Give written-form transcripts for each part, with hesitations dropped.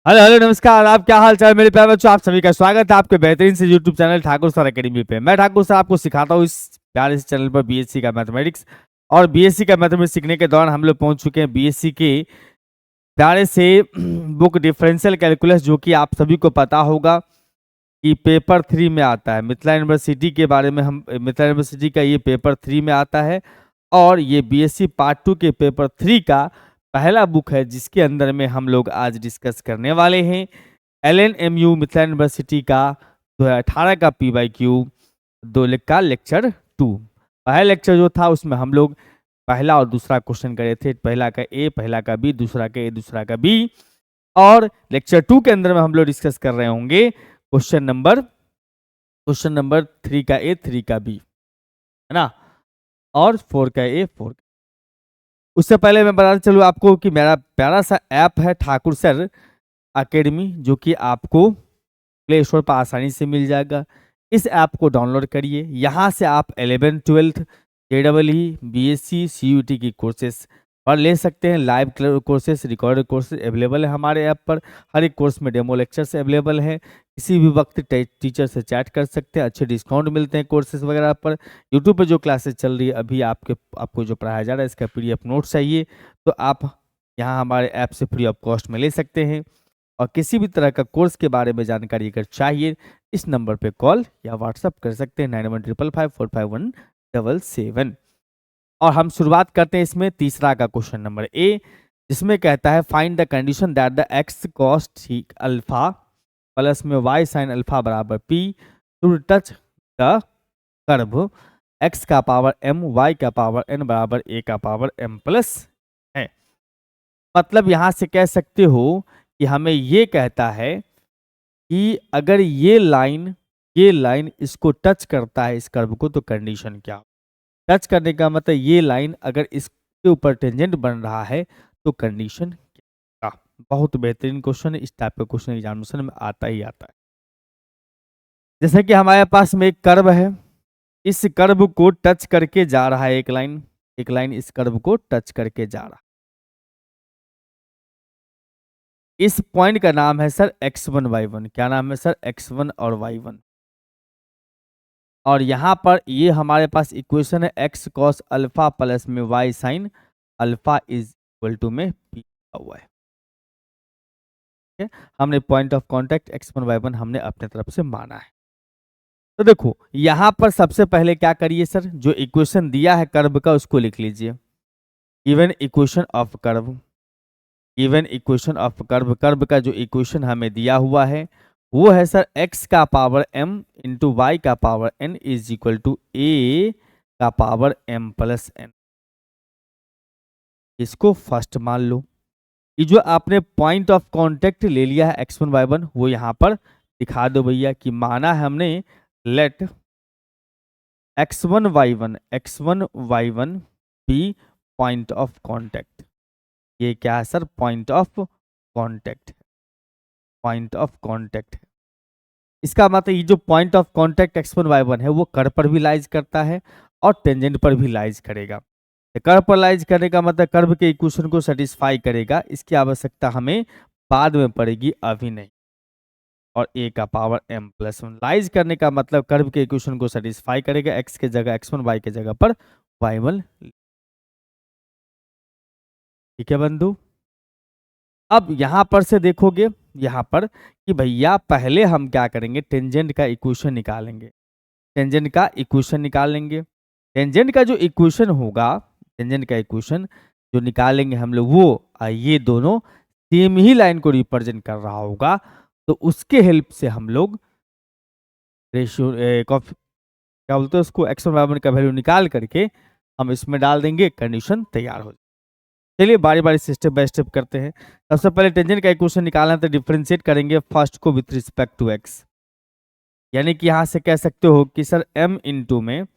Hello hello नमस्कार। आप क्या हाल चाल मेरे प्यारे बच्चों। आप सभी का स्वागत है आपके बेहतरीन से YouTube channel Thakur sir academy पे। मैं ठाकुर सर आपको सिखाता हूँ इस प्यारे से चैनल पर बीएससी का मैथमेटिक्स। और बीएससी का मैथमेटिक्स सीखने के दौरान हम लोग पहुंच चुके हैं बीएससी के प्यारे से बुक डिफरेंशियल कैलकुलस, जो कि आप सभी को पता होगा कि पेपर 3 में आता है। मिथिला यूनिवर्सिटी के बारे में हम मिथिला यूनिवर्सिटी का ये पेपर 3 में आता है। और ये बीएससी पार्ट 2 के पेपर 3 का पहला बुक है, जिसके अंदर में हम लोग आज डिस्कस करने वाले हैं LNMU मिथिला यूनिवर्सिटी का 2018 का PYQ 2 का लेक्चर 2। पहला लेक्चर जो था उसमें हम लोग पहला और दूसरा क्वेश्चन करे थे। पहला का ए, पहला का बी, दूसरा का ए, दूसरा का बी। और लेक्चर 2 के अंदर में हम लोग डिस्कस कर रहे होंगे क्वेश्चन नंबर 3 का ए, 3 का बी, है ना, और 4 का ए, 4 का। उससे पहले मैं बताता चलूँ आपको कि मेरा प्यारा सा ऐप है ठाकुर सर एकेडमी, जो कि आपको प्ले स्टोर पर आसानी से मिल जाएगा। इस ऐप को डाउनलोड करिए। यहाँ से आप 11th 12th JEE BSc CUT की कोर्सेस पर ले सकते हैं। Live courses, recorded courses available है हमारे ऐप पर। हर एक कोर्स में डेमो लेक्चर्स अवेलेबल है। किसी भी वक्त टीचर से चैट कर सकते हैं। अच्छे डिस्काउंट मिलते हैं कोर्सेज वगैरह पर। यूट्यूब पर जो क्लासेस चल रही है अभी आपको जो पढ़ाया जा रहा है, इसका PDF नोट चाहिए तो आप यहाँ हमारे ऐप से फ्री ऑफ कॉस्ट में ले सकते हैं। और किसी भी तरह का कोर्स के बारे में जानकारी अगर चाहिए, इस नंबर पे कॉल या व्हाट्सअप कर सकते हैं 9155545177। और हम शुरुआत करते हैं इसमें तीसरा का क्वेश्चन नंबर ए, जिसमें कहता है find the condition that the x cos alpha plus में वाई साइन अल्फा बराबर p to touch the curve x का पावर m y का पावर n बराबर a का पावर m प्लस है। मतलब यहां से कह सकते हो कि हमें ये कहता है कि अगर ये लाइन इसको टच करता है, इस कर्व को, तो कंडीशन क्या हो। टच करने का मतलब ये लाइन अगर इसके ऊपर टेंजेंट बन रहा है तो कंडीशन क्या होगा। बहुत बेहतरीन क्वेश्चन है। इस टाइप का क्वेश्चन एग्जामिनेशन में आता ही आता है। जैसे कि हमारे पास में एक कर्व है, इस कर्व को टच करके जा रहा है एक लाइन इस कर्व को टच करके जा रहा है। इस पॉइंट का नाम है सर x1 y1। क्या नाम है सर? x1 और y1। और यहां पर ये हमारे पास इक्वेशन है x cos अल्फा प्लस में y sine alpha is equal to में p हुआ है। हमने point of contact x1 y1 हमने अपने तरफ से माना है। तो देखो यहां पर सबसे पहले क्या करिए सर, जो इक्वेशन दिया है कर्व का उसको लिख लीजिए। Given equation of curve, given equation of curve, curve का जो इक्वेशन हमें दिया हुआ है वो है सर x का पावर m इंटू वाई का power n is equal to a का पावर m प्लस n। इसको फर्स्ट मान लो। ये जो आपने पॉइंट ऑफ कांटेक्ट ले लिया है x1 y1 वो यहाँ पर दिखा दो भैया कि माना है हमने let x1 y1 be point of contact. ये क्या है sir? Point of contact, point of contact. इसका मतलब ये जो point of contact x1 y1 है वो कर्व पर भी लाइज करता है और टेंजेंट पर भी लाइज करेगा। कर्व पर लाइज करने का मतलब कर्व के इक्वेशन को सेटिस्फाई करेगा। इसकी आवश्यकता हमें बाद में पड़ेगी, अभी नहीं। और a का पावर m प्लस 1 लाइज करने का मतलब कर्व के इक्वेशन को सेटिस्फाई करेगा। x के जगह x1, y के जगह पर y1। ठीक है बंधु। अब यहां पर से देखोगे यहां पर कि भैया पहले हम क्या करेंगे, टेंजेंट का इक्वेशन निकालेंगे। टेंजेंट का इक्वेशन निकालेंगे। टेंजेंट का जो इक्वेशन होगा, टेंजेंट का इक्वेशन जो निकालेंगे हम लोग वो ये दोनों सेम ही लाइन को रिप्रेजेंट कर रहा होगा। तो उसके हेल्प से हम लोग रेशियो क्या बोलते हैं उसको, x1 y1 का वैल्यू निकाल करके हम इसमें डाल देंगे, कंडीशन तैयार हो। चलिए बारी बारी से स्टेप बाय स्टेप करते हैं। सबसे पहले टेंजेंट का इक्वेशन निकालना है तो डिफरेंशिएट करेंगे फर्स्ट को विथ रिस्पेक्ट टू x। यानी कि यहां से कह सकते हो कि सर m इंटू में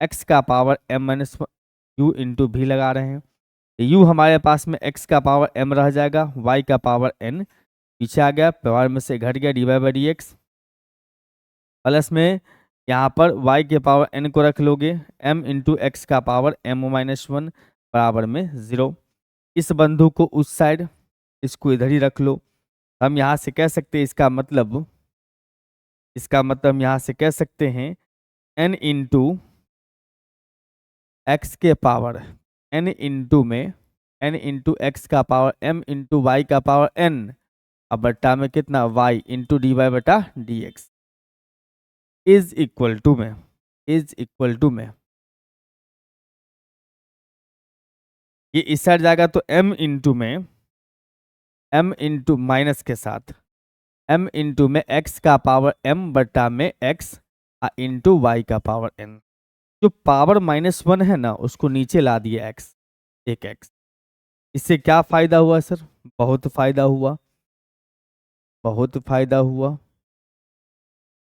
x का power m minus you into भी लगा रहे हैं। u हमारे पास में x का पावर m रह जाएगा, y का पावर n पीछे आ गया, पावर में से घट गया, dy by D x plus में यहाँ पर y के पावर n को रख लोगे, m इंटू एक्स का पावर m माइनस 1 बराबर में 0। इस बंधु को उस साइड, इसको इधर ही रख लो। हम यहाँ से कह सकते हैं इसका मतलब हम यहाँ से कह सकते हैं n इंटू एक्स के पावर n इंटू में n इंटू एक्स का पावर m इंटू वाई का पावर n, अब बट्टा में कितना y इंटू डी वाई बटा d x is equal to में ये इस साइड जाएगा तो m इंटू में m इंटू माइनस के साथ m इंटू में x का पावर m बट्टा में x इंटू वाई का पावर n। जो पावर -1 है ना उसको नीचे ला दिए x, एक x। इससे क्या फायदा हुआ सर? बहुत फायदा हुआ, बहुत फायदा हुआ।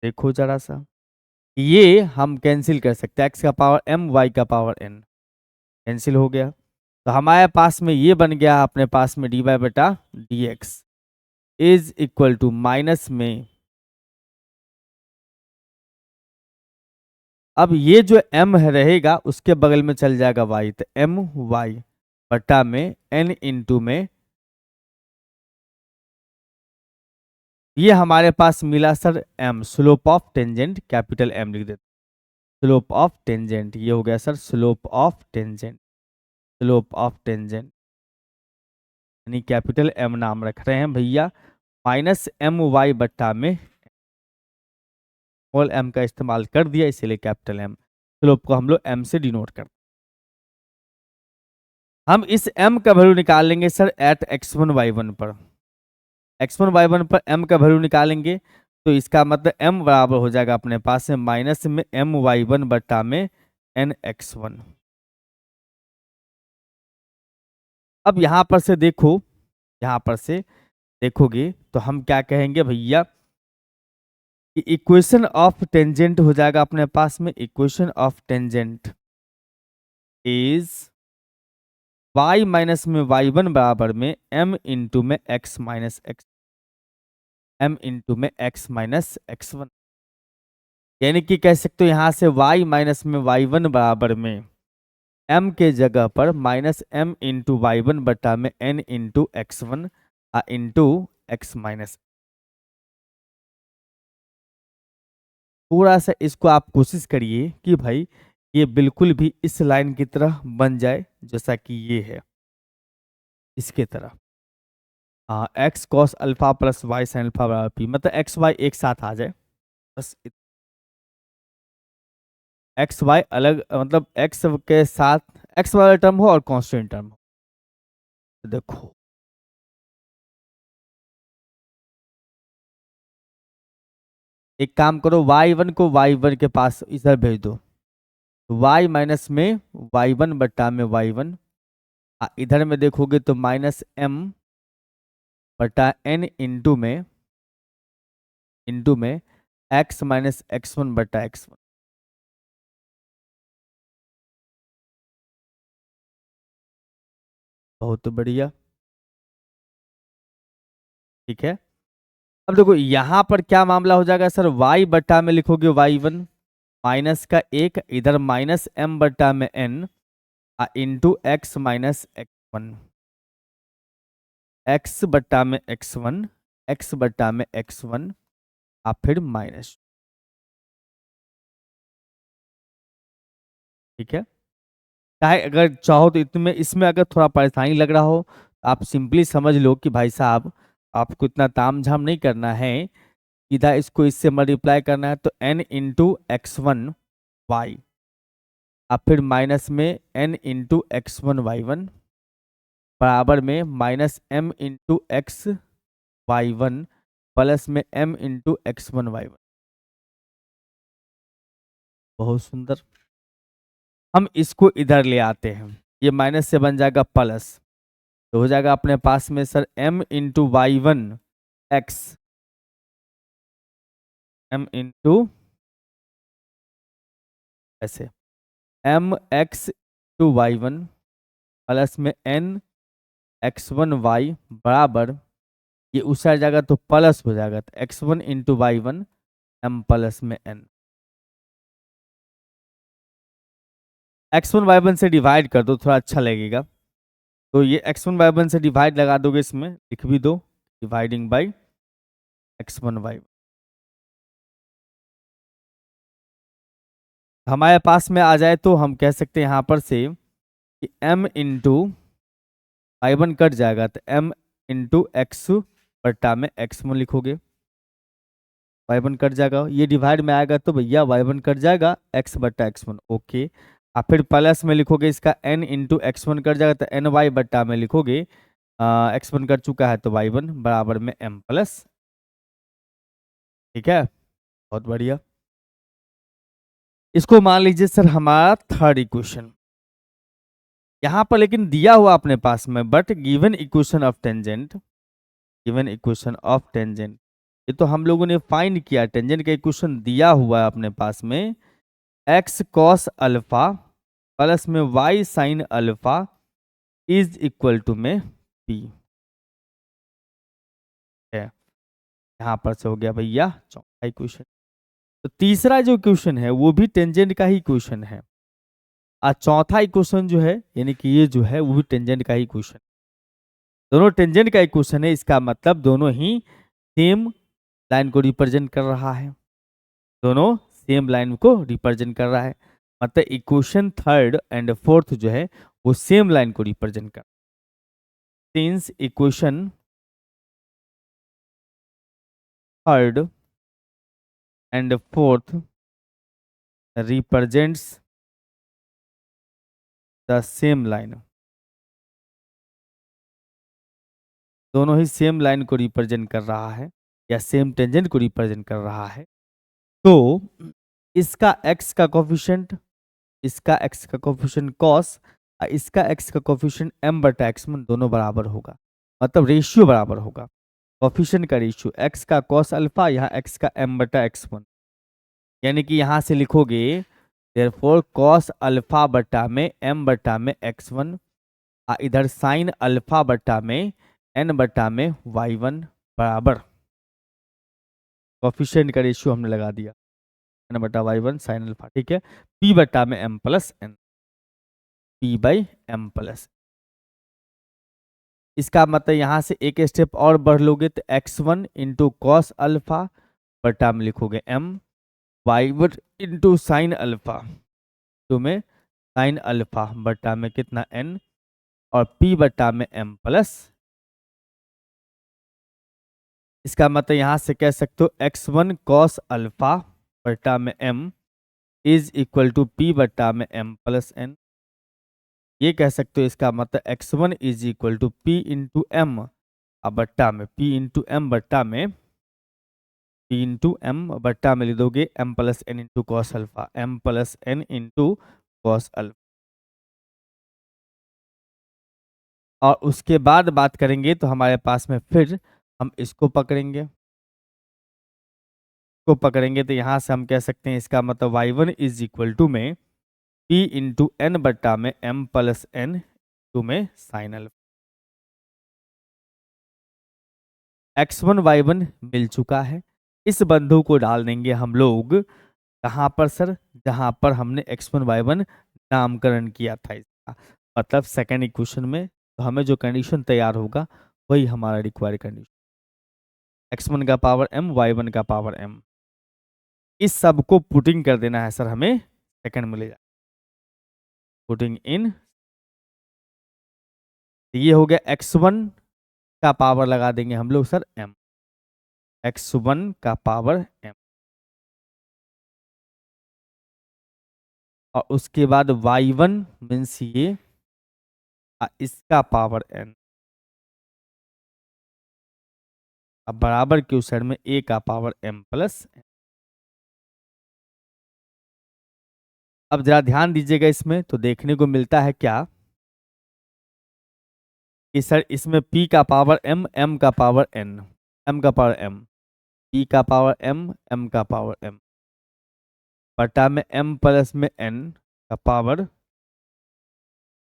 देखो जरा सा, ये हम कैंसिल कर सकते हैं, x का पावर m y का पावर n कैंसिल हो गया। तो हमारे पास में ये बन गया अपने पास में dy बटा d x is equal to minus में, अब ये जो m है रहेगा उसके बगल में चल जाएगा y, तो m y बटा में n इंटू में ये हमारे पास मिला sir m, slope of tangent, capital M लिख देते, स्लोप ऑफ टेंजेंट। ये हो गया sir slope of tangent, slope of tangent यानी कैपिटल M नाम रख रहे हैं भैया, माइनस एम वाई बट्टा में स्मॉल m का इस्तेमाल कर दिया इसीलिए कैपिटल M। स्लोप को हम लोग m से डिनोट करते हैं। हम इस m का वैल्यू निकाल लेंगे सर एट x1 y1 पर, x1 y1 पर m का वैल्यू निकालेंगे तो इसका मतलब m बराबर हो जाएगा अपने पास में माइनस में m y1 बट्टा में n x1। अब यहां पर से देखो, यहां पर से देखोगे तो हम क्या कहेंगे भैया कि इक्वेशन ऑफ टेंजेंट हो जाएगा अपने पास में, equation of tangent is y minus में y1 बराबर में m इंटू में x minus x, m into में x माइनस x1, यानी कि कह सकते हो यहां से y माइनस में y1 बराबर में m के जगह पर माइनस m इंटू y1 बटा में n into x1 into x minus. थोड़ा सा इसको आप कोशिश करिए कि भाई ये बिल्कुल भी इस लाइन की तरह बन जाए जैसा कि ये है, इसके तरह। हाँ, x cos alpha plus y sine alpha बराबर पी, मतलब एक्स वाई एक साथ आ जाए बस। एक्स वाई अलग, मतलब एक्स के साथ एक्स वाला टर्म हो और कांस्टेंट टर्म हो। देखो एक काम करो, y1 को y1 के पास इधर भेज दो, y माइनस में y1 बट्टा में y1, इधर में देखोगे तो माइनस m बटा n इंटू में x माइनस x1 बटा x1। बहुत बढ़िया, ठीक है। अब देखो यहाँ पर क्या मामला हो जाएगा सर, y बट्टा में लिखोगे y1 माइनस का एक, इधर माइनस m बट्टा में n into x minus x1, x बट्टा में x1, x बट्टा में x1 फिर माइनस, ठीक है। चाहे अगर चाहो तो इतने इसमें अगर थोड़ा परेशानी लग रहा हो आप सिंपली समझ लो कि भाई साहब आपको इतना ताम झाम नहीं करना है, इधर इसको इससे मल्टीप्लाई करना है तो n इंटू x1 y फिर माइनस में n इंटू x1 y1 बराबर में minus m into x y1 plus में m इंटू x1 y1। बहुत सुंदर, हम इसको इधर ले आते हैं, ये माइनस से बन जाएगा प्लस, तो हो जाएगा अपने पास में sir m into y1 x, m into ऐसे m x to y1 plus में n x1 y बराबर, ये उस साइड जाएगा तो प्लस हो जाएगा, तो x1 into y1 m plus में n, x1 y1 से डिवाइड कर दो थोड़ा अच्छा लगेगा, तो ये x1 y1 से डिवाइड लगा दोगे, इसमें लिख भी दो डिवाइडिंग बाई x1 y1। हमारे पास में आ जाए तो हम कह सकते हैं यहाँ पर से कि m इंटू y1 कट जाएगा तो m इंटू एक्स बट्टा में x1 लिखोगे, y1 कट जाएगा, ये डिवाइड में आएगा तो भैया y1 कट जाएगा x बट्टा x1। ओके, और फिर प्लस में लिखोगे इसका n इंटू x1 कट जाएगा तो एन वाई बट्टा में लिखोगे x1 कट चुका है तो y1 बराबर में m प्लस। ठीक है, बहुत बढ़िया। इसको मान लीजिए सर हमारा थर्ड इक्वेशन। यहाँ पर लेकिन दिया हुआ अपने पास में but given equation of tangent, given equation of tangent, ये तो हम लोगों ने फाइंड किया, टेंजेंट का इक्वेशन दिया हुआ है अपने पास में x cos अल्फा प्लस में y sin alpha is equal to में p है। यहाँ पर से हो गया भैया चौथा इक्वेशन। तो तीसरा जो इक्वेशन है वो भी टेंजेंट का ही इक्वेशन है, और चौथा इक्वेशन जो है यानी कि ये जो है वो भी टेंजेंट का ही इक्वेशन, दोनों टेंजेंट का इक्वेशन है। इसका मतलब दोनों ही सेम लाइन को रिप्रेजेंट कर रहा है, दोनों सेम लाइन को रिप्रेजेंट कर रहा है, मतलब इक्वेशन थर्ड एंड फोर्थ जो है वो सेम लाइन को रिप्रेजेंट कर। Since equation third and fourth represents the same line, दोनों ही सेम लाइन को रिप्रेजेंट कर रहा है या सेम टेंजेंट को रिप्रेजेंट कर रहा है, तो इसका x का कोफिशिएंट, इसका x का कोफिशिएंट cos, इसका x का कोफिशिएंट m बटा x1 दोनों बराबर होगा, मतलब रेशियो बराबर होगा, कोफिशिएंट का रेशियो x का cos अल्फा यहाँ x का m बटा x1, यानी कि यहाँ से लिखोगे देयरफॉर cos अल्फा बटा में m बटा में x1, इधर sin अल्फा बटा में n बटा में y1 बराबर, कोफिशिएंट का रेशियो हमने लगा दिया n बटा y1 sin अल्फा। ठीक है, p बटा में m plus n, p by m plus. इसका मतलब यहाँ से एक स्टेप और बढ़ लोगे तो x1 इंटू कॉस अल्फा बटा में लिखोगे m, y1 into sine alpha तो में साइन अल्फा बटा में कितना n, और p बटा में m प्लस। इसका मतलब यहाँ से कह सकते हो x1 कॉस अल्फा बटा में m is equal to p बटा में m प्लस n, ये कह सकते हो इसका मतलब x1 is equal to p into m बट्टा में p इंटू एम बट्टा में p इंटू एम बट्टा में लिख दोगे m plus n into cos alpha, m plus n into cos alpha. और उसके बाद बात करेंगे तो हमारे पास में फिर हम इसको पकड़ेंगे, को पकड़ेंगे तो यहाँ से हम कह सकते हैं इसका मतलब y1 इज इक्वल टू में p इंटू एन बट्टा में m प्लस n टू में साइन अल्फा। x1 y1 मिल चुका है, इस बंधु को डाल देंगे हम लोग कहाँ पर सर, जहाँ पर हमने x1 y1 नामकरण किया था इसका, मतलब सेकंड इक्वेशन में। तो हमें जो कंडीशन तैयार होगा वही हमारा रिक्वायर्ड कंडीशन, x1 का पावर m y1 का पावर m, इस सब को पुटिंग कर देना है सर, हमें सेकंड मिलेगा, पुटिंग इन। ये हो गया x1 का पावर लगा देंगे हम लोग सर m, x1 का पावर m, और उसके बाद y1 मीन्स ये इसका पावर n, अब बराबर के उस साइड में a का पावर m प्लस n। अब जरा ध्यान दीजिएगा इसमें तो देखने को मिलता है क्या कि सर इसमें p का पावर m, m का पावर n, m का पावर m, p का पावर m, m का पावर m बटा में m प्लस में n का पावर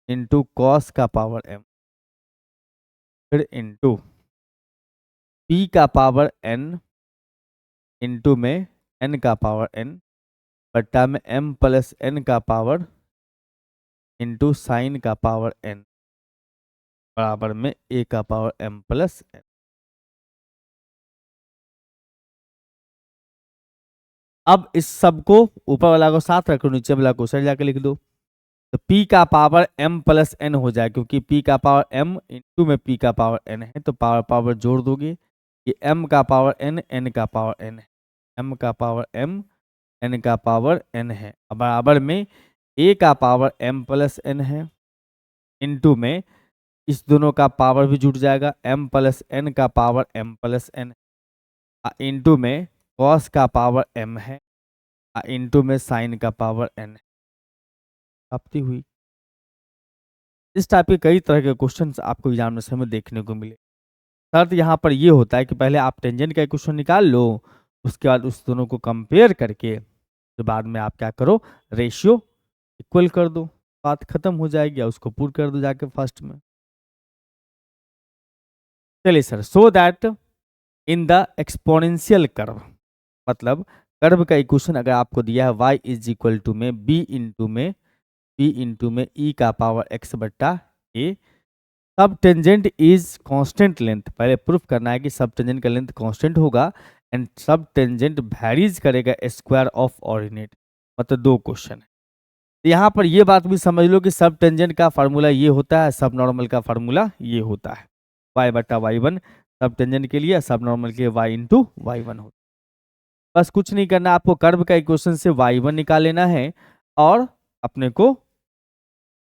इंटू कॉस का पावर m, फिर इंटू p का पावर n इंटू में n का पावर n बटा में m प्लस n का पावर इंटू साइन का पावर n बराबर में a का पावर m प्लस n। अब इस सब को ऊपर वाला को साथ रखो, नीचे वाला को साइड जाके लिख दो। तो p का पावर m प्लस n हो जाए, क्योंकि p का पावर m इंटू में p का पावर n है, तो पावर पावर जोड़ दोगे, ये m का पावर n, n का पावर n है, m का पावर m, n का पावर n है। अब बराबर में a का पावर m प्लस n है, इंटू में इस दोनों का पावर भी जुड़ जाएगा, m प्लस n का power m plus n, into में cos का पावर m है, इंटू में साइन का पावर n है। प्राप्ति हुई। इस टाइप के कई तरह के क्वेश्चंस आपको एग्जामिनेशन में देखने को मिले। शर्त यहाँ पर ये होता है कि पहले आप टेंजेंट का क्वेश्चन निकाल लो, उसके बाद उस दोनों को कंपेयर करके फिर बाद में आप क्या करो, रेशियो इक्वल कर दो, बात खत्म हो जाएगी, उसको पुट कर दो जाके फर्स्ट में। चलिए sir, so that in the exponential curve, मतलब कर्व का इक्वेशन अगर आपको दिया है y इज इक्वल टू में b इंटू में e का पावर x बट्टा a, सब टेंजेंट इज कांस्टेंट लेंथ, पहले प्रूफ करना है कि सब टेंजेंट का लेंथ कांस्टेंट होगा, एंड सब टेंजेंट वैरीज करेगा स्क्वायर ऑफ ऑर्डिनेट, मतलब दो क्वेश्चन है। यहाँ पर ये बात भी समझ लो कि सब टेंजेंट का फार्मूला ये होता है, सब नॉर्मल का फार्मूला ये होता है, y बट्टा y1 सब टेंजेंट के लिए, सब नॉर्मल के लिए y इंटू y1 होता है। बस कुछ नहीं करना, आपको कर्व का इक्वेशन से y1 निकाल लेना है और अपने को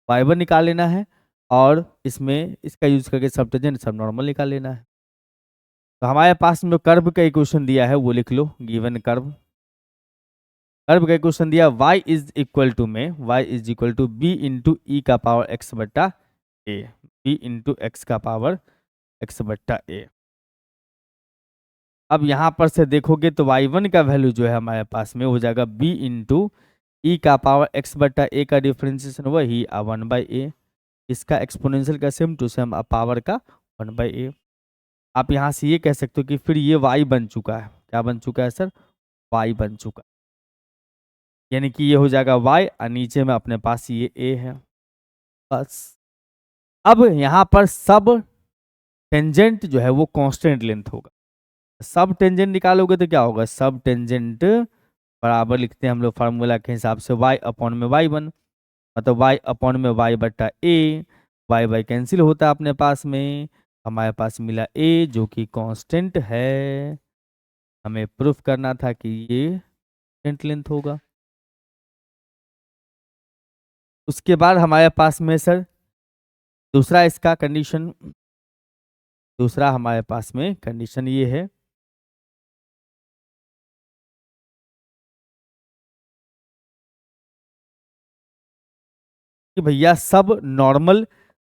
y1 निकाल लेना है, और इसमें इसका यूज करके सब टेंजेंट सब नॉर्मल निकाल लेना है। तो हमारे पास में कर्व का इक्वेशन दिया है वो लिख लो, गिवन कर्व का इक्वेशन दिया y इज इक्वल टू में y is equal to b into e का पावर x बट्टा a, b इंटू एक्स का पावर x बट्टा a। अब यहाँ पर से देखोगे तो y1 का वैल्यू जो है हमारे पास में हो जाएगा b इंटू ई का पावर x बट्टा a का डिफ्रेंसिएशन वही 1/a, इसका एक्सपोनेंशियल का सेम टू सेम पावर का 1/a। आप यहाँ से ये कह सकते हो कि फिर ये y बन चुका है, क्या बन चुका है सर, y बन चुका, यानी कि ये हो जाएगा y और नीचे में अपने पास ये a है। बस अब यहाँ पर सब टेंजेंट जो है वो कांस्टेंट लेंथ होगा, सब टेंजेंट निकालोगे तो क्या होगा, सब टेंजेंट बराबर लिखते हैं हम लोग फार्मूला के हिसाब से y अपॉन में y1, मतलब y अपॉन में y बट्टा a, y कैंसिल होता है अपने पास में, हमारे पास मिला a जो कि कांस्टेंट है, हमें प्रूफ करना था कि ये कांस्टेंट लेंथ होगा। उसके बाद हमारे पास में सर दूसरा इसका कंडीशन, दूसरा हमारे पास में कंडीशन ये है कि भैया सब नॉर्मल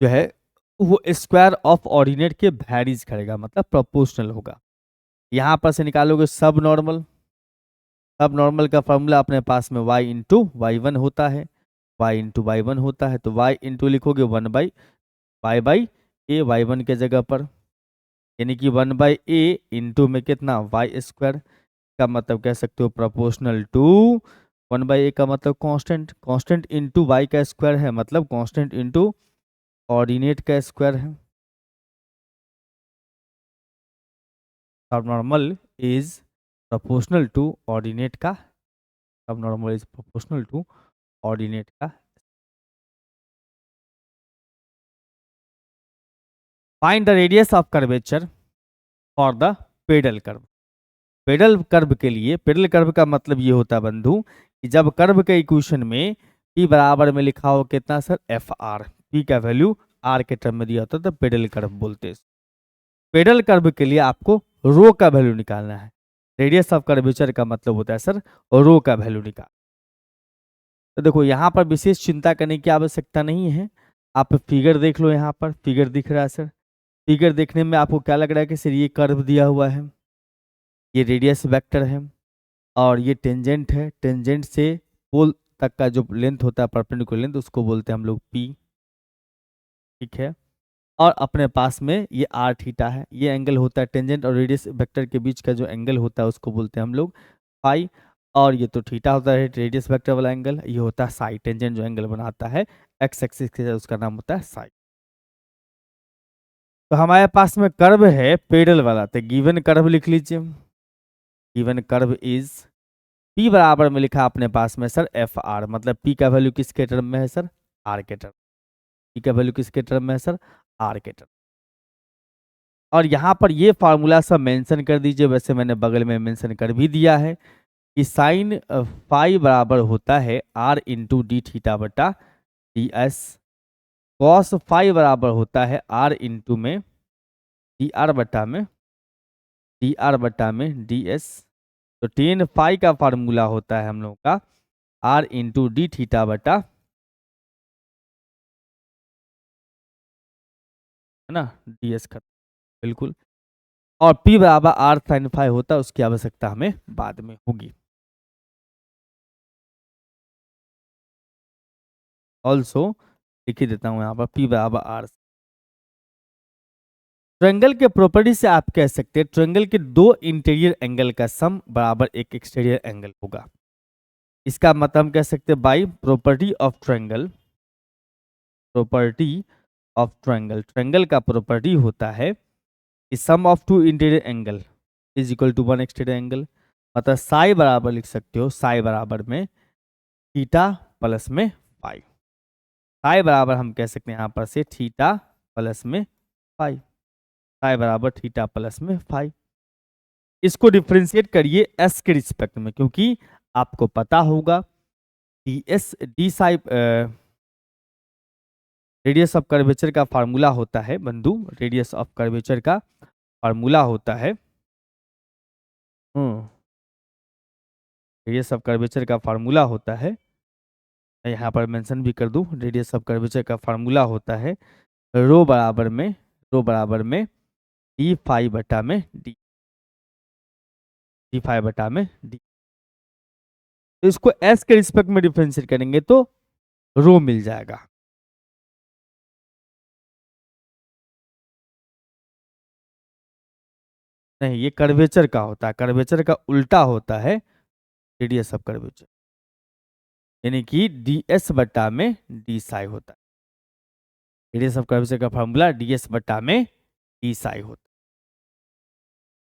जो है वो स्क्वायर ऑफ ऑर्डिनेट के वैरीज करेगा, मतलब प्रोपोर्शनल होगा। यहाँ पर से निकालोगे सब नॉर्मल, सब नॉर्मल का फॉर्मूला अपने पास में y इंटू y1 होता है, y इंटू y1 होता है, तो y इंटू लिखोगे 1/y/a y1 के जगह पर, यानी कि 1/a इंटू में कितना y स्क्वायर, का मतलब कह सकते हो प्रोपोर्शनल टू 1/a का मतलब कांस्टेंट, कांस्टेंट इंटू y का स्क्वायर है, मतलब कांस्टेंट इंटू ऑर्डिनेट का स्क्वायर है। Subnormal is proportional to ordinate का, subnormal is proportional to ordinate का। Find the radius of curvature for the pedal curve. Pedal curve के लिए, pedal curve का मतलब ये होता है बंधु कि जब कर्व के इक्वेशन में p बराबर में लिखा हो कितना सर, एफ आर, p का वैल्यू r के टर्म में दिया होता है तो पेडल कर्व बोलते हैं। पेडल कर्व के लिए आपको रो का वैल्यू निकालना है, रेडियस ऑफ कर्वेचर का मतलब होता है सर रो का वैल्यू निकाल। तो देखो यहाँ पर विशेष चिंता करने की आवश्यकता नहीं है, आप फिगर देख लो, यहाँ पर फिगर दिख रहा है सर, फिगर देखने में आपको क्या लग रहा है कि सर ये कर्व दिया हुआ है, ये रेडियस वेक्टर है और ये टेंजेंट है, टेंजेंट से पोल तक का जो लेंथ होता है परपेंडिकुलर लेंथ उसको बोलते हैं हम लोग p, ठीक है। और अपने पास में ये आर थीटा है, ये एंगल होता है टेंजेंट और रेडियस वेक्टर के बीच का जो एंगल होता है उसको बोलते हैं हम लोग फाई, और ये तो थीटा होता है रेडियस वेक्टर वाला एंगल, ये होता है साई, टेंजेंट जो एंगल बनाता है एक्स एक्सिस के साथ उसका नाम होता है साई। तो हमारे पास में कर्व है पेडल वाला, तो गिवन कर्व लिख लीजिए, गिवन कर्व इज P बराबर में लिखा अपने पास में सर एफ आर, मतलब P का वैल्यू किसके टर्म में है सर, R के टर्म। P का वैल्यू किसके टर्म में है सर, R के टर्म। और यहाँ पर ये फार्मूला सब मेंशन कर दीजिए, वैसे मैंने बगल में मेंशन कर भी दिया है कि साइन फाई बराबर होता है R इंटू डी थीटा बटा डी एस, कॉस फाई बराबर होता है R इंटू में डी आर बटा में डी एस। तो टेन फाई का फार्मूला होता है हम लोग का R इंटू डी थीटा बटा, है ना, डी एस खत्म, बिल्कुल। और P बराबर R साइन फाई होता है, उसकी आवश्यकता हमें बाद में होगी। ऑल्सो लिख ही देता हूं यहाँ पर P बराबर R। ट्रायंगल के प्रॉपर्टी से आप कह सकते हैं ट्रायंगल के दो इंटीरियर एंगल का सम बराबर एक एक्सटीरियर एंगल होगा। इसका मतलब हम कह सकते हैं by property of triangle, triangle का प्रॉपर्टी होता है कि sum of two interior angle is equal to one exterior angle. मतलब साई बराबर लिख सकते हो, साई बराबर में थीटा प्लस में फाई। साई बराबर हम कह सकते हैं यहाँ पर से थीटा प्लस में फाई, साई बराबर थीटा प्लस में फाई। इसको डिफ्रेंशिएट करिए एस के रिस्पेक्ट में, क्योंकि आपको पता होगा d S D Sai radius of curvature का फार्मूला होता है बंधु, रेडियस ऑफ कर्वेचर का फार्मूला होता है, रेडियस ऑफ कर्वेचर का फार्मूला होता है, मैं यहाँ पर मेंशन भी कर दूं, रेडियस ऑफ कर्वेचर का फार्मूला होता है रो बराबर में डी फाई बटा में डी, डी फाई बटा में डी। तो इसको एस के रिस्पेक्ट में डिफरेंशिएट करेंगे तो रो मिल जाएगा। नहीं, ये कर्वेचर का होता है, कर्वेचर का उल्टा होता है रेडियस ऑफ कर्वेचर, यानी कि डी एस बटा में डी साई होता है। रेडियस ऑफ कर्वेचर का फॉर्मूला डी एस बटा में डी साई होता है।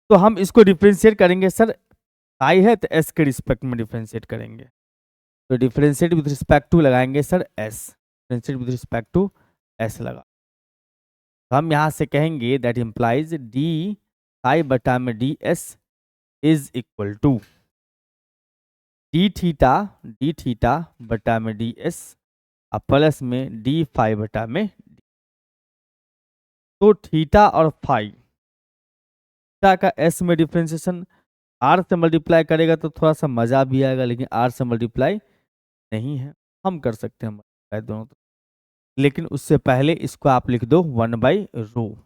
तो हम इसको डिफरेंशिएट करेंगे सर, साई है तो एस के रिस्पेक्ट में डिफरेंशिएट करेंगे, तो डिफरेंशिएट विद रिस्पेक्ट टू लगाएंगे sir s, differentiate with respect to s लगा, तो हम यहाँ से कहेंगे दैट इंप्लाइज डी साई बटा में d s is equal to d theta बटा में डी एस और प्लस में डी फाई बटा में डी। तो थीटा और फाई, थीटा का एस में डिफ्रेंसिएशन आर से मल्टीप्लाई करेगा तो थोड़ा सा मजा भी आएगा, लेकिन आर से मल्टीप्लाई नहीं है, हम कर सकते हैं मल्टीप्लाई दोनों तो। लेकिन उससे पहले इसको आप लिख दो 1/रो।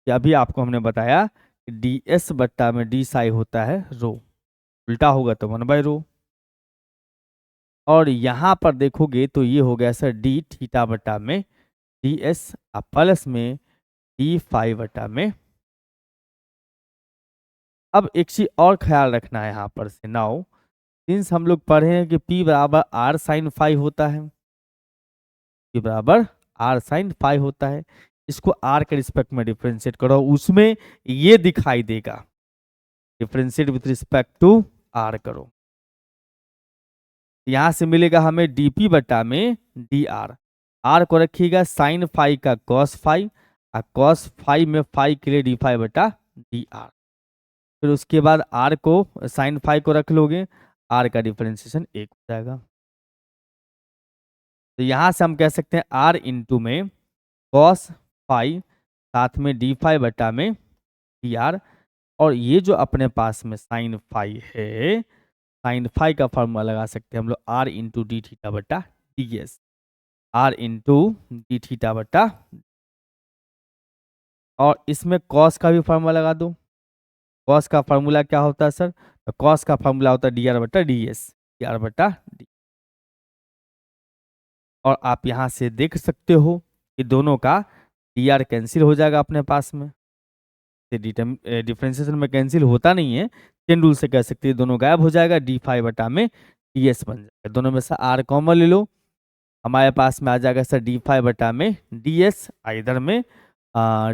अभी आपको हमने बताया कि डी एस बट्टा में डी साई होता है रो, उल्टा होगा तो 1/रो। और यहाँ पर देखोगे तो ये हो गया सर डी थीटा बट्टा में डी एस प्लस में डी फाई बट्टा में। अब एक चीज और ख्याल रखना है यहाँ पर से, नाउ सिंस हम लोग पढ़े हैं कि P बराबर आर साइन फाई होता है, P बराबर आर साइन फाई होता है, इसको आर के रिस्पेक्ट में डिफरेंशिएट करो, उसमें ये दिखाई देगा, differentiate with respect to r करो, यहां से मिलेगा हमें dp बटा में dr, आर को रखिएगा साइन फाई का कॉस फाई और कॉस फाई में फाई के लिए डी फाई बटा dr, फिर उसके बाद आर को साइन फाई को रख लोगे, आर का डिफरेंशिएशन 1 हो जाएगा। तो यहां से हम कह सकते हैं आर इंटू में कॉस फाई साथ में डी फाई बटा में डी आर, और ये जो अपने पास में साइन फाई है, साइन फाई का फॉर्मूला लगा सकते हैं हम लोग आर इंटू डी थीटा बटा d s, r into d theta बटा, और इसमें कॉस का भी फॉर्मूला लगा दो। कॉस का फॉर्मूला क्या होता है सर, तो कॉस का फॉर्मूला होता है डी आर बटा डी एस, डी आर बटा डी। और आप यहां से देख सकते हो कि दोनों का डी आर कैंसिल हो जाएगा अपने पास में, डिफरेंशिएशन में कैंसिल होता नहीं है, चेन रूल से कह सकते हैं दोनों गायब हो जाएगा, डी फाई बटा में डी एस बन जाएगा, दोनों में से आर कॉमन ले लो, हमारे पास में आ जाएगा सर डी फाई बटा में डी एस, इधर में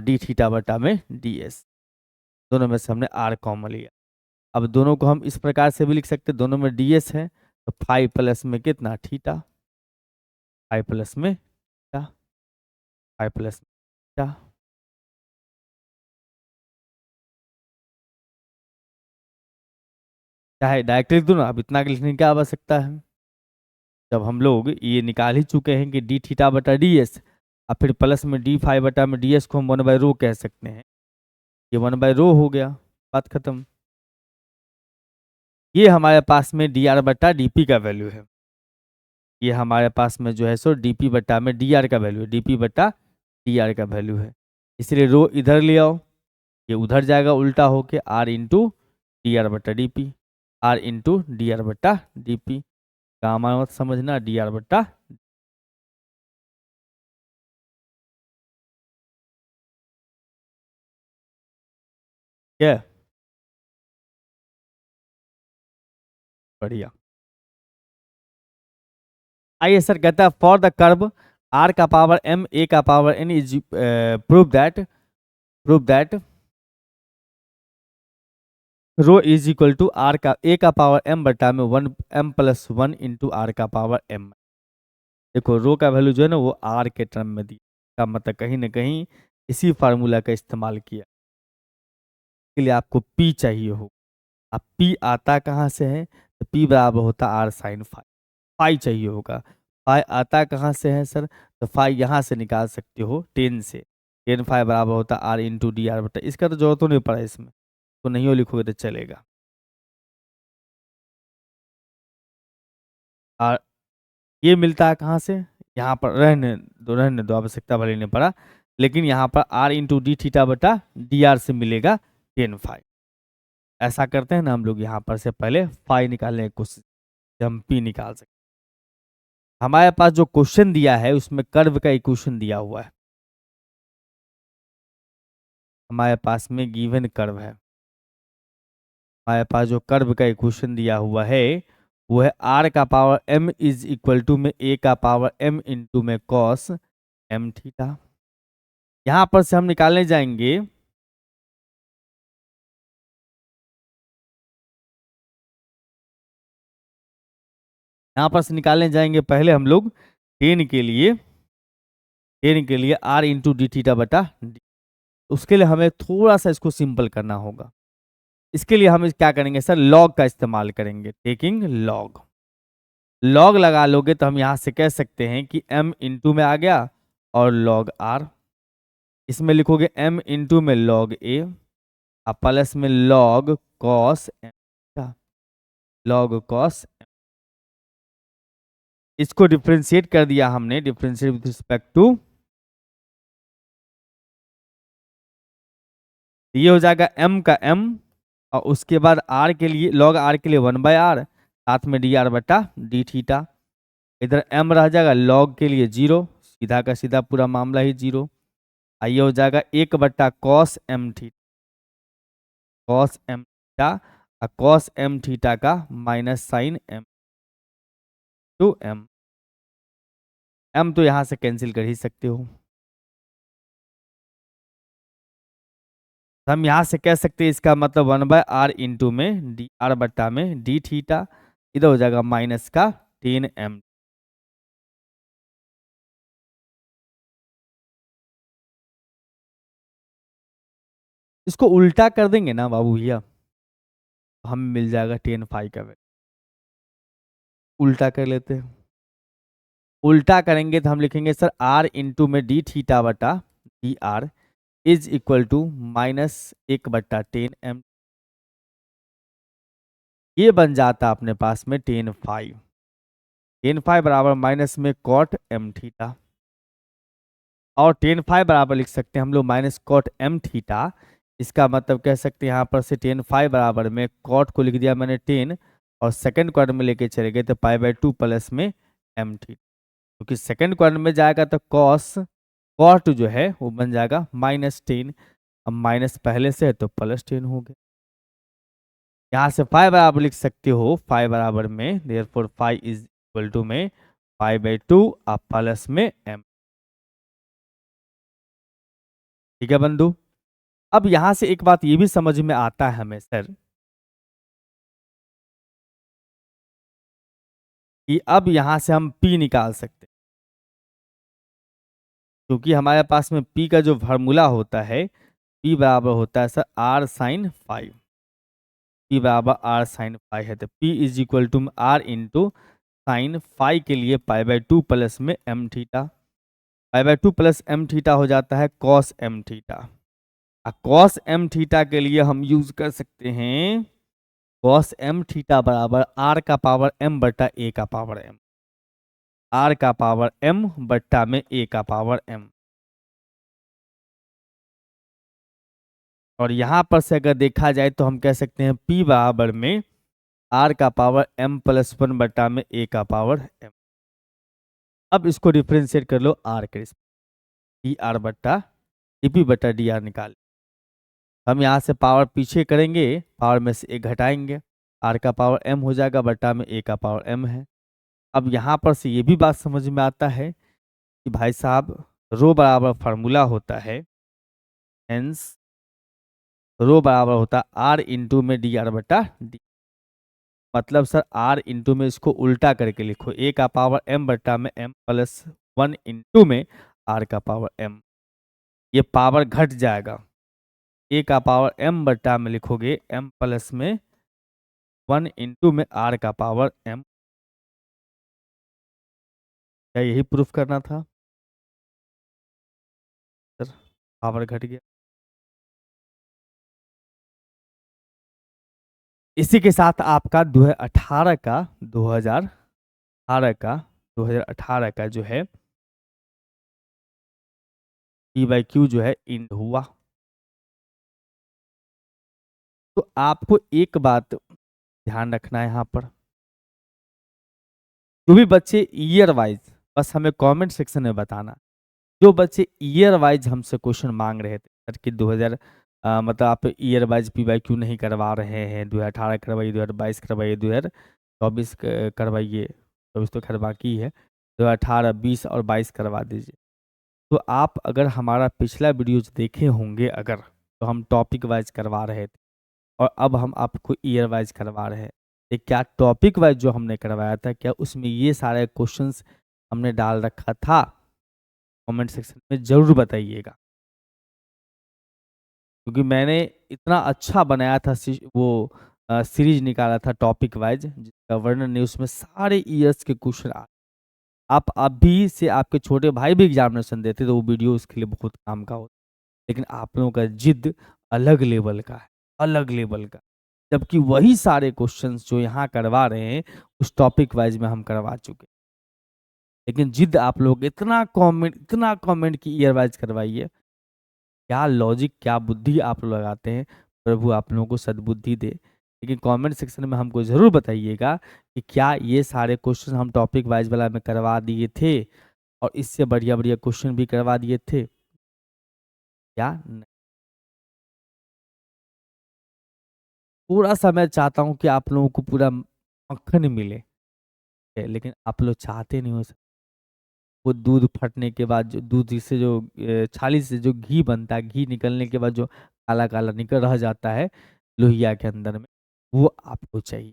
डी थीटा बटा में डी एस, दोनों में से हमने आर कॉमन लिया। अब दोनों को हम इस प्रकार से भी लिख सकते हैं, दोनों में ds है, तो फाइव प्लस में कितना थीटा, फाइव प्लस में थीटा, फाइव प्लस थीटा। चाहे डायरेक्ट लिख दूँ ना, अब इतना लिखने की क्या आवश्यकता है, जब हम लोग ये निकाल ही चुके हैं कि डी थीटा बटा डी एस, और फिर प्लस में डी फाइव बटा में डी एस को हम वन बाई रो कह सकते हैं, ये वन बाई रो हो गया, बात खत्म। ये हमारे पास में डी आर बटा डी पी का वैल्यू है, ये हमारे पास में जो है सो डी पी बटा में डी आर का वैल्यू है, डी पी बटा डी आर का वैल्यू है, इसलिए रो इधर ले आओ, ये उधर जाएगा उल्टा होके, आर इंटू डी आर बटा d p, r into d r बटा डी पी, गामा मत समझना, डी आर बटा, क्या बढ़िया। आइए सर, कहता है फॉर द कर्व आर का पावर एम ए का power n is prove that rho is equal to r का ए का पावर एम बटा में one m plus one into r का पावर एम। देखो रो का वैल्यू जो है ना वो आर के टर्म में दी का, मतलब कहीं ना कहीं इसी फार्मूला का इस्तेमाल किया, के लिए आपको पी चाहिए हो। अब पी आता कहाँ से है, तो पी बराबर होता आर साइन फाई, फाई चाहिए होगा। फाई आता कहाँ से है सर, तो फाई यहाँ से निकाल सकते हो 10 से, 10 फाई बराबर होता आर इंटू डी आर बटा, इसका तो जरूरत नहीं पड़ा इसमें, तो नहीं हो लिखोगे तो चलेगा। और ये मिलता है कहाँ से, यहाँ पर रहने दो आवश्यकता भले नहीं पड़ा, लेकिन यहाँ पर आर इंटू डी थीटा बटा डी आर से मिलेगा 10 फाई। ऐसा करते हैं ना हम लोग, यहाँ पर से पहले फाई निकालने की कोशिश, हम पी निकाल सकते। हमारे पास जो क्वेश्चन दिया है उसमें कर्व का इक्वेशन दिया हुआ है, हमारे पास में गिवन कर्व है, हमारे पास जो कर्व का इक्वेशन दिया हुआ है वो है आर का power m is equal to में ए का पावर एम इंटू में कॉस एम थीटा। यहां पर से हम निकालने जाएंगे, यहां पर से निकालने जाएंगे पहले हम लोग 10 के लिए, 10 के लिए आर इंटू डी थीटा बटा डी। उसके लिए हमें थोड़ा सा इसको सिंपल करना होगा, इसके लिए हम क्या करेंगे सर, लॉग का इस्तेमाल करेंगे, टेकिंग लॉग। लॉग लगा लोगे तो हम यहां से कह सकते हैं कि m इंटू में आ गया और लॉग r, इसमें लिखोगे m इंटू में लॉग a और प्लस में log cos m, log cos m। इसको डिफ्रेंशिएट कर दिया हमने, डिफ्रेंशिएट विद रिस्पेक्ट टू, ये हो जाएगा m का m, और उसके बाद r के लिए, लॉग r के लिए 1/r, साथ में डी आर बटा डी थीटा, इधर m रह जाएगा, लॉग के लिए 0, सीधा का सीधा पूरा मामला ही 0। आइए हो जाएगा 1 बटा cos m theta, cos m theta, और कॉस एम थीटा का minus sine m to m, m तो यहां से कैंसिल कर ही सकते हो, तो हम यहां से कह सकते हैं इसका मतलब 1/r इंटू में डी आर बटा में डी थीटा, इधर हो जाएगा माइनस का 10m। इसको उल्टा कर देंगे ना बाबू भैया, हम मिल जाएगा 10 फाई का वैल्यू। उल्टा कर लेते हैं, उल्टा करेंगे तो हम लिखेंगे सर r इंटू में डी थीटा बटा d r is equal to minus 1/10m, ये बन जाता अपने पास में 10 फाई, 10 फाई बराबर माइनस में कॉट एम थीटा, और 10 फाई बराबर लिख सकते हैं हम लोग माइनस कॉट एम थीटा। इसका मतलब कह सकते हैं यहाँ पर से 10 फाई बराबर में कॉट को लिख दिया मैंने 10, और सेकंड क्वाड्रेंट में लेके चले गए तो पाई/2 प्लस में एम थीटा, क्योंकि सेकंड क्वाड्रेंट में जाएगा तो कॉस कॉट जो है वो बन जाएगा -10, अब माइनस पहले से है तो +10 हो गया। यहाँ से फाई बराबर लिख सकते हो, फाई बराबर में therefore phi is equal to में पाई/2 और प्लस में एम। ठीक है बंधु, अब यहां से एक बात ये भी समझ में आता है हमें सर, कि अब यहाँ से हम P निकाल सकते हैं, क्योंकि हमारे पास में P का जो फार्मूला होता है, P बराबर होता है sir R sine five. P बराबर R साइन फाइव है, तो P is equal to R into sine five के लिए पाई बाई टू प्लस में m theta. Pi by two plus m theta हो जाता है cos m theta. Cos m theta के लिए हम यूज कर सकते हैं कॉस एम थीटा बराबर आर का पावर एम बट्टा ए का पावर एम। आर का पावर एम बट्टा में ए का पावर एम। और यहां पर से अगर देखा जाए तो हम कह सकते हैं P बराबर में आर का पावर एम प्लस वन बट्टा में ए का पावर एम। अब इसको डिफ्रेंशिएट कर लो आर के डी आर बट्टा डी पी बट्टा डी आर निकाल। हम यहाँ से पावर पीछे करेंगे, पावर में से एक घटाएंगे, आर का पावर एम हो जाएगा बट्टा में ए का पावर एम है। अब यहाँ पर से ये भी बात समझ में आता है कि भाई साहब रो बराबर फार्मूला होता है, हेंस रो बराबर होता है आर इंटू में डी आर बट्टा डी। मतलब सर आर इंटू में इसको उल्टा करके लिखो, ए का पावर एम बट्टा में एम प्लस वन इंटू में आर का पावर एम। ये पावर घट जाएगा, ए का पावर एम बट्टा में लिखोगे एम प्लस में वन इंटू में आर का पावर एम। क्या यही प्रूफ करना था सर? पावर घट गया। इसी के साथ आपका 2018 का जो है पी बाई क्यू जो है इंड हुआ। तो आपको एक बात ध्यान रखना है यहाँ पर, जो भी बच्चे ईयर वाइज, बस हमें कमेंट सेक्शन में बताना, जो बच्चे ईयर वाइज हमसे क्वेश्चन मांग रहे थे सर कि 2000 मतलब आप year wise P by Q नहीं करवा रहे हैं, 2018 करवाइए, 2022 करवाइए, 2024 करवाइए, 24 तो खैर बाकी है, 2018, 20 और 22 करवा दीजिए। तो आप अगर हमारा पिछला वीडियो देखे होंगे अगर, तो हम टॉपिक वाइज करवा रहे थे और अब हम आपको ईयर वाइज करवा रहे हैं। तो क्या टॉपिक वाइज जो हमने करवाया था, क्या उसमें ये सारे क्वेश्चंस हमने डाल रखा था? कमेंट सेक्शन में जरूर बताइएगा, क्योंकि मैंने इतना अच्छा बनाया था वो सीरीज निकाला था टॉपिक वाइज, जिसका वर्णन न्यूज में सारे ईयर्स के क्वेश्चन आप अभी से आपके छोटे भाई भी एग्जामिनेशन देते तो वो वीडियो उसके लिए बहुत काम का होता। लेकिन आप लोगों का जिद अलग लेवल का है, अलग लेवल का, जबकि वही सारे क्वेश्चंस जो यहाँ करवा रहे हैं उस टॉपिक वाइज में हम करवा चुके। लेकिन जिद आप लोग इतना कमेंट की ईयर वाइज करवाइए। क्या लॉजिक, क्या बुद्धि आप लोग लगाते हैं, प्रभु आप लोगों को सद्बुद्धि दे। लेकिन कमेंट सेक्शन में हमको ज़रूर बताइएगा कि क्या ये सारे क्वेश्चन हम टॉपिक वाइज वाला में करवा दिए थे और इससे बढ़िया बढ़िया क्वेश्चन भी करवा दिए थे या नहीं। पूरा सा मैं चाहता हूँ कि आप लोगों को पूरा मक्खन मिले, लेकिन आप लोग चाहते नहीं हो। वो दूध फटने के बाद जो दूध से जो छाली से जो घी बनता है, घी निकलने के बाद जो काला काला निकल रह जाता है लोहिया के अंदर में, वो आपको चाहिए।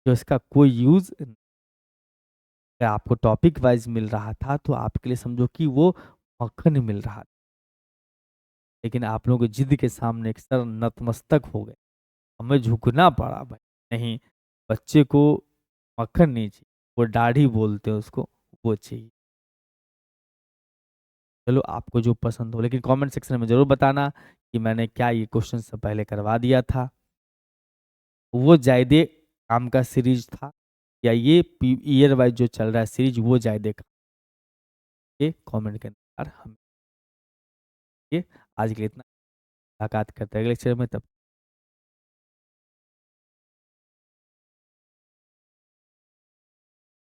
जो इसका कोई यूज अगर आपको टॉपिक वाइज मिल रहा था तो आपके लिए समझो कि वो मक्खन मिल रहा था। लेकिन आप लोगों की जिद के सामने एक सर नतमस्तक हो गए, हमें झुकना पड़ा भाई। नहीं, बच्चे को मक्खन नहीं चाहिए, वो दाढ़ी बोलते हैं उसको, वो चाहिए। चलो आपको जो पसंद हो, लेकिन कमेंट सेक्शन में ज़रूर बताना कि मैंने क्या ये क्वेश्चन से पहले करवा दिया था, वो जायदे काम का सीरीज था या ये ईयर वाइज जो चल रहा है सीरीज वो जायदे का, ये कमेंट के अंदर हम ये आज के लिए इतना। मुलाकात करते हैं अगले लेक्चर में, तब